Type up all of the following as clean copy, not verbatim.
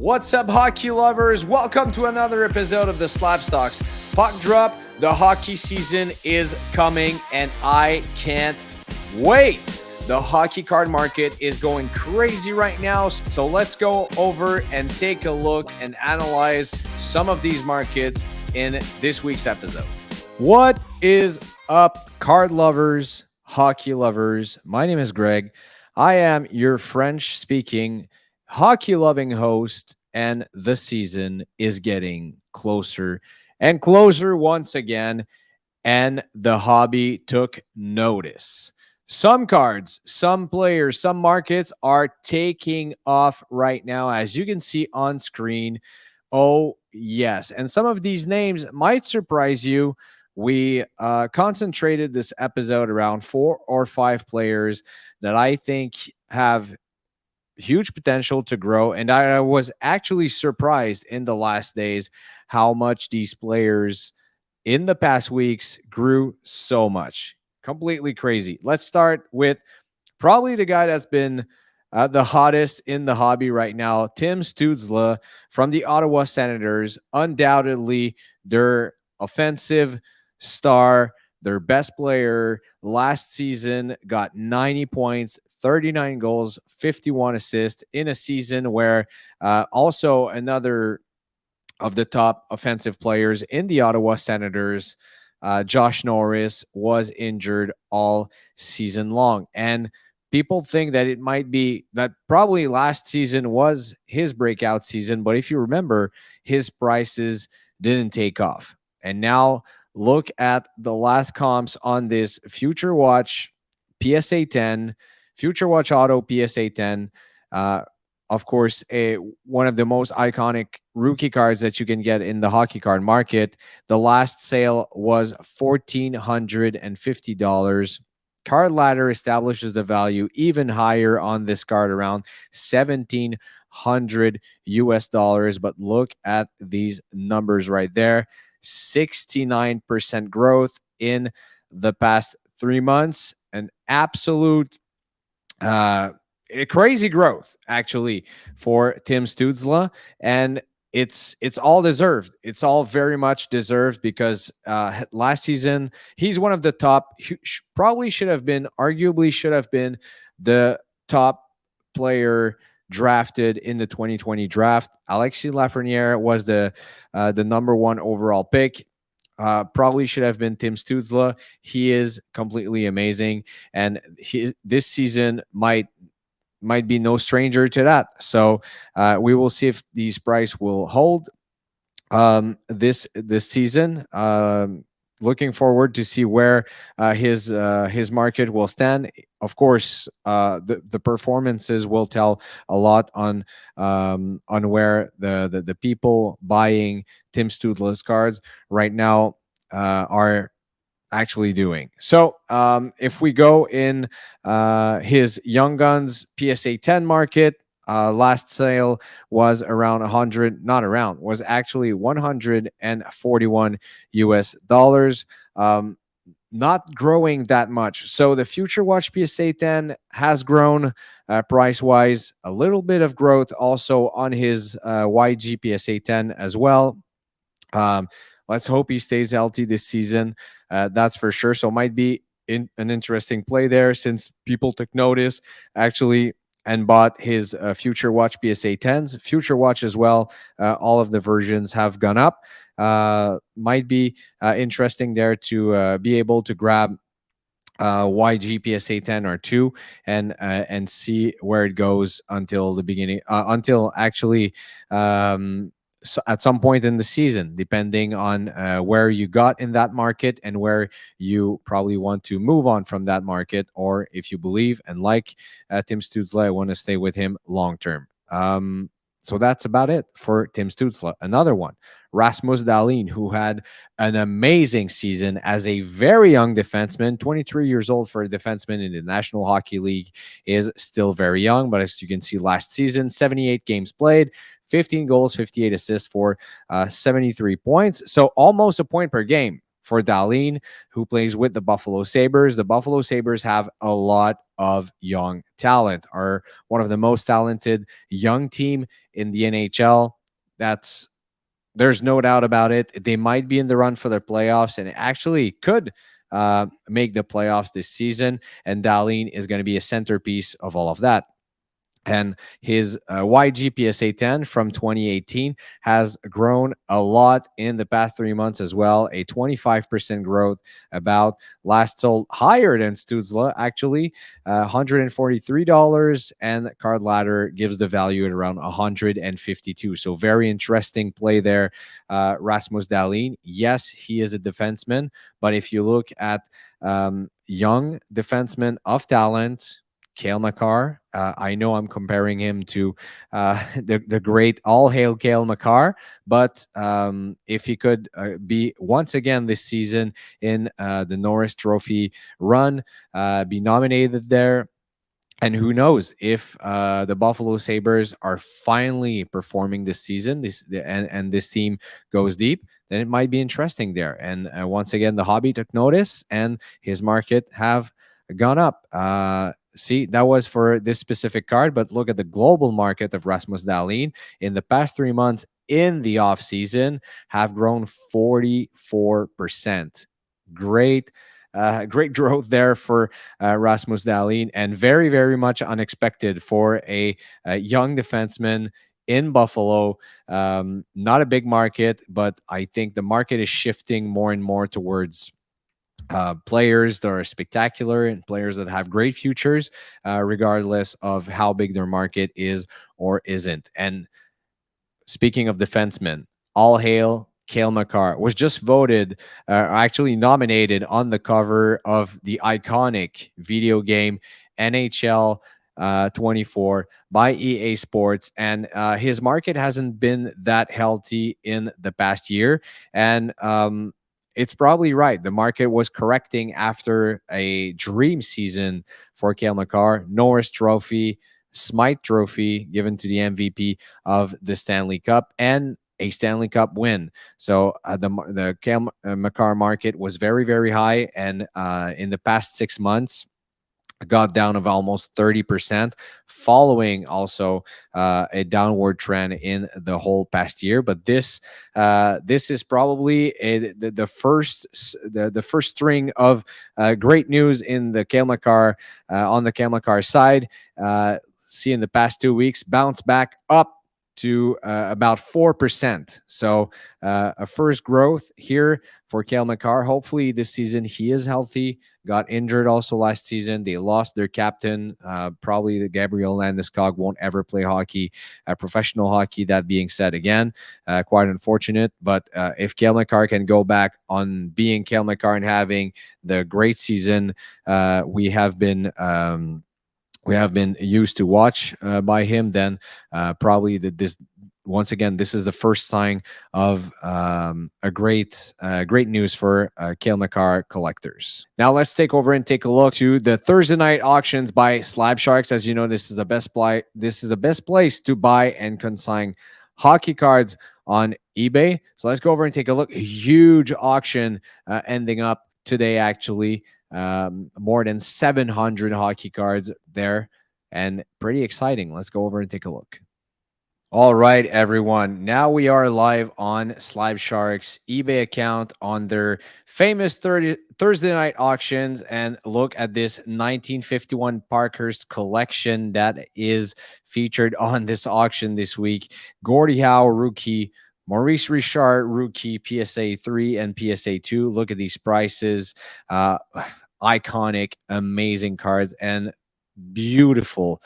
What's up, hockey lovers? Welcome to another episode of the SlabStox Puck Drop. The hockey season is coming, and I can't wait. The hockey card market is going crazy right now, so let's go over and take a look and analyze some of these markets in this week's episode. What is up, card lovers, hockey lovers? My name is Greg. I am your French-speaking, hockey-loving host, and the season is getting closer and closer once again, and the hobby took notice. Some cards, some players, some markets are taking off right now, as you can see on screen. Oh, yes. And some of these names might surprise you. We concentrated this episode around 4 or 5 players that I think have huge potential to grow. And I was actually surprised in the last days how much these players in the past weeks grew so much. Completely crazy. Let's start with probably the guy that's been the hottest in the hobby right now, Tim Stuetzle from the Ottawa Senators. Undoubtedly their offensive star, their best player last season, got 90 points, 39 goals, 51 assists in a season where also another of the top offensive players in the Ottawa Senators, Josh Norris, was injured all season long. And people think that it might be that probably last season was his breakout season. But if you remember, his prices didn't take off. And now look at the last comps on this Future Watch PSA 10, Future Watch Auto PSA 10. Of course, one of the most iconic rookie cards that you can get in the hockey card market. The last sale was $1,450. Card Ladder establishes the value even higher on this card, around $1,700 US. But look at these numbers right there. 69% growth in the past 3 months. An absolute crazy growth, actually, for Tim Stuetzle, and it's all deserved. It's all very much deserved because last season he's one of the top. Probably should have been, arguably should have been, the top player drafted in the 2020 draft. Alexis Lafreniere was the number 1 overall pick. Probably should have been Tim Stuetzle. He is completely amazing, and this season might be no stranger to that. So we will see if these price will hold this season. Looking forward to see where his market will stand. Of course, the performances will tell a lot on where the people buying Tim Stuetzle's cards right now are actually doing. So if we go in his Young Guns PSA 10 market, last sale was around 100, not around, was actually $141 US. Not growing that much. So the Future Watch PSA 10 has grown price wise, a little bit of growth also on his YG PSA 10 as well. Let's hope he stays healthy this season. That's for sure. So might be an interesting play there, since people took notice actually and bought his Future Watch PSA 10s. Future Watch as well. All of the versions have gone up. Might be interesting there to be able to grab YG PSA 10 or 2 and see where it goes until the beginning, until actually so at some point in the season, depending on where you got in that market and where you probably want to move on from that market, or if you believe and like Tim Stuetzle, I want to stay with him long term. So that's about it for Tim Stuetzle. Another one, Rasmus Dahlin, who had an amazing season as a very young defenseman. 23 years old for a defenseman in the National Hockey League is still very young, but as you can see, last season, 78 games played, 15 goals, 58 assists for 73 points. So almost a point per game. for Dahlin, who plays with the Buffalo Sabres. The Buffalo Sabres have a lot of young talent, are one of the most talented young team in the NHL. There's no doubt about it. They might be in the run for the playoffs and actually could make the playoffs this season. And Dahlin is going to be a centerpiece of all of that. And his YGPSA 10 from 2018 has grown a lot in the past 3 months as well. A 25% growth, about last sold higher than Stuetzle, actually, $143. And Card Ladder gives the value at around 152. So very interesting play there. Rasmus Dahlin, yes, he is a defenseman, but if you look at young defensemen of talent, Cale Makar. I know I'm comparing him to the great all hail Cale Makar, but if he could be once again this season in the Norris Trophy run, be nominated there. And who knows if the Buffalo Sabres are finally performing this season, and this team goes deep, then it might be interesting there. And once again, the hobby took notice, and his market have gone up. See, that was for this specific card, but look at the global market of Rasmus Dahlin in the past 3 months in the off season have grown 44%. Great growth there for Rasmus Dahlin, and very, very much unexpected for a young defenseman in Buffalo. Not a big market, but I think the market is shifting more and more towards players that are spectacular and players that have great futures, regardless of how big their market is or isn't. And speaking of defensemen, all hail Cale Makar was just voted, actually nominated on the cover of the iconic video game NHL 24 by EA Sports, and his market hasn't been that healthy in the past year. And it's probably right. The market was correcting after a dream season for Cale Makar, Norris Trophy, Smythe Trophy given to the MVP of the Stanley Cup, and a Stanley Cup win. So the Cale Makar market was very, very high, and in the past 6 months, got down of almost 30%, following also a downward trend in the whole past year. But this is probably the first string of great news in the Cale Makar on the Cale Makar side. See, in the past 2 weeks, bounce back up to about 4%. So a first growth here for Cale Makar. Hopefully this season he is healthy. Got injured also last season. They lost their captain. Probably the Gabriel Landeskog won't ever play hockey, professional hockey. That being said, again, quite unfortunate. But if Cale Makar can go back on being Cale Makar and having the great season we have been used to watch by him, then probably this once again, this is the first sign of a great news for Cale Makar collectors. Now let's take over and take a look to the Thursday night auctions by SLAB Sharks. As you know, this is the best place to buy and consign hockey cards on eBay. So let's go over and take a look. A huge auction ending up today, actually. More than 700 hockey cards there, and pretty exciting. Let's go over and take a look. All right, everyone. Now we are live on SLAB Sharks eBay account on their famous Thursday night auctions, and look at this 1951 Parkhurst collection that is featured on this auction this week. Gordie Howe rookie, Maurice Richard rookie, PSA 3 and PSA 2. Look at these prices. Iconic, amazing cards, and beautiful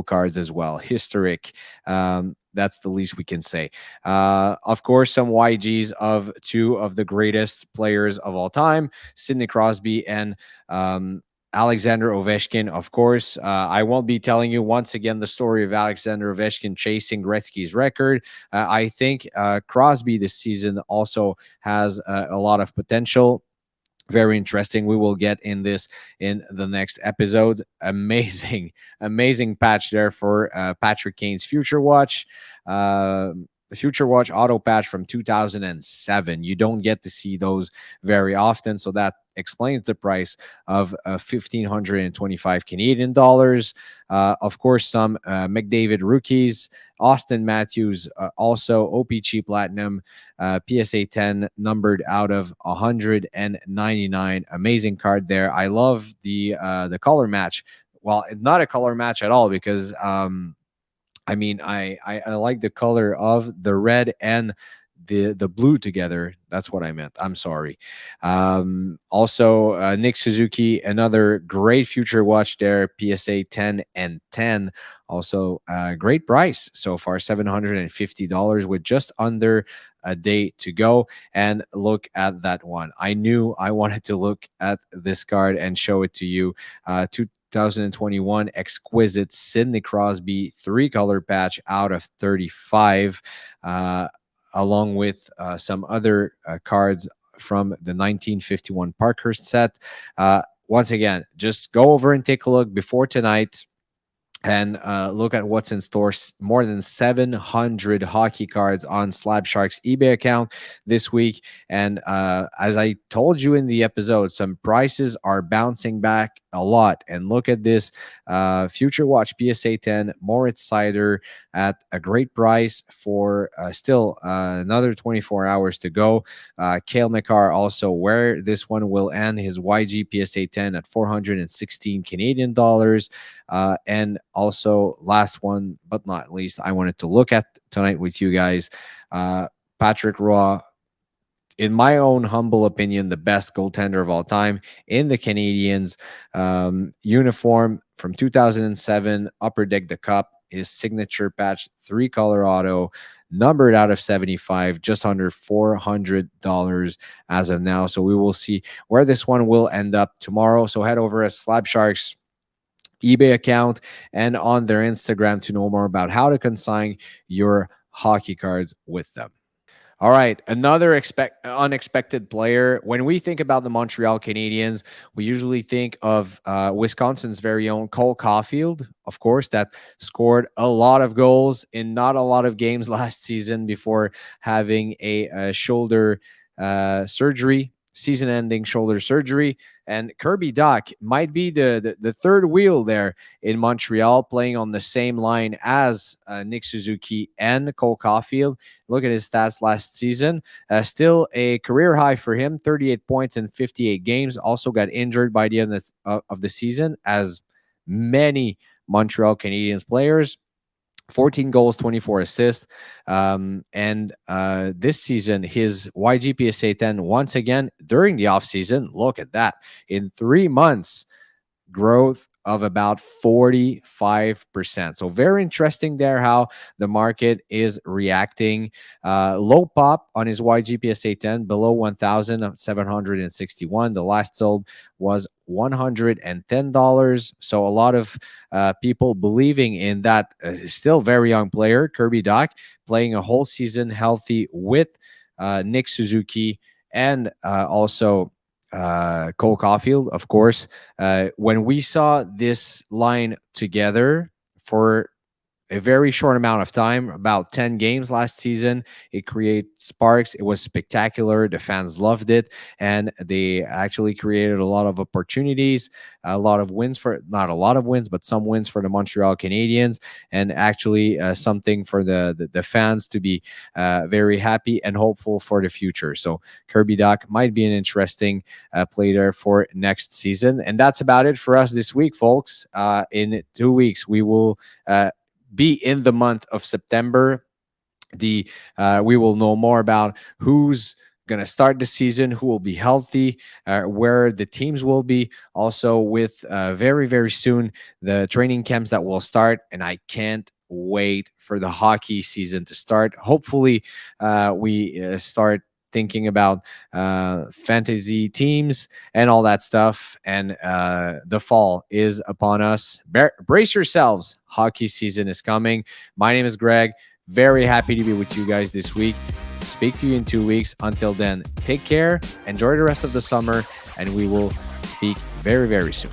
cards as well. Historic. That's the least we can say. Of course, some YGs of two of the greatest players of all time, Sidney Crosby and Alexander Ovechkin. Of course, I won't be telling you once again the story of Alexander Ovechkin chasing Gretzky's record. I think Crosby this season also has a lot of potential. Very interesting. We will get in this in the next episode. Amazing patch there for Patrick Kane's Future Watch. the Future Watch auto patch from 2007. You don't get to see those very often, so that explains the price of 1,525 Canadian dollars. Of course, some McDavid rookies, Austin Matthews, also OPG Platinum, PSA 10 numbered out of 199. Amazing card there. I love the color match. Well, it's not a color match at all because I mean, I like the color of the red and the blue together. That's what I meant. I'm sorry. Also, Nick Suzuki, another great future watch there. PSA 10 and 10. Also, great price so far, $750 with just under a day to go. And look at that one. I knew I wanted to look at this card and show it to you. 2021 exquisite Sidney Crosby 3-color patch out of 35, along with some other cards from the 1951 Parkhurst set. Once again, just go over and take a look before tonight and look at what's in store. More than 700 hockey cards on SLAB Sharks eBay account this week. And as I told you in the episode, some prices are bouncing back a lot. And look at this Future Watch PSA 10 Moritz Seider at a great price for still another 24 hours to go. Cale Makar also, where this one will end, his YG PSA 10 at 416 Canadian dollars. And also, last one but not least, I wanted to look at tonight with you guys, Patrick Roy, in my own humble opinion, the best goaltender of all time in the Canadiens uniform from 2007, Upper Deck the Cup, his signature patch, 3-color auto, numbered out of 75, just under $400 as of now. So we will see where this one will end up tomorrow. So head over to SLAB Sharks eBay account and on their Instagram to know more about how to consign your hockey cards with them. All right, another unexpected player. When we think about the Montreal Canadiens, we usually think of Wisconsin's very own Cole Caulfield, of course, that scored a lot of goals in not a lot of games last season before having a shoulder surgery, season-ending shoulder surgery. And Kirby Dach might be the third wheel there in Montreal, playing on the same line as Nick Suzuki and Cole Caulfield. Look at his stats last season. Still a career high for him, 38 points in 58 games. Also got injured by the end of the season, as many Montreal Canadiens players. 14 goals, 24 assists. And this season, his YG PSA 10, once again, during the offseason, look at that. In 3 months, growth of about 45%. So very interesting there how the market is reacting. Low pop on his YG PSA 10, below 1,761. The last sold was $110. So a lot of people believing in that still very young player, Kirby Dach, playing a whole season healthy with Nick Suzuki and also Cole Caulfield, of course. When we saw this line together for a very short amount of time, about 10 games last season, it created sparks. It was spectacular. The fans loved it, and they actually created a lot of opportunities, a lot of wins for, not a lot of wins, but some wins for the Montreal Canadiens, and actually something for the fans to be very happy and hopeful for the future. So Kirby Dach might be an interesting player for next season. And that's about it for us this week, folks. In 2 weeks, we will be in the month of September. We will know more about who's going to start the season, who will be healthy, where the teams will be. Also, with very, very soon, the training camps that will start. And I can't wait for the hockey season to start. Hopefully, we start thinking about fantasy teams and all that stuff. And the fall is upon us. Brace yourselves. Hockey season is coming. My name is Greg. Very happy to be with you guys this week. Speak to you in 2 weeks. Until then, take care. Enjoy the rest of the summer. And we will speak very, very soon.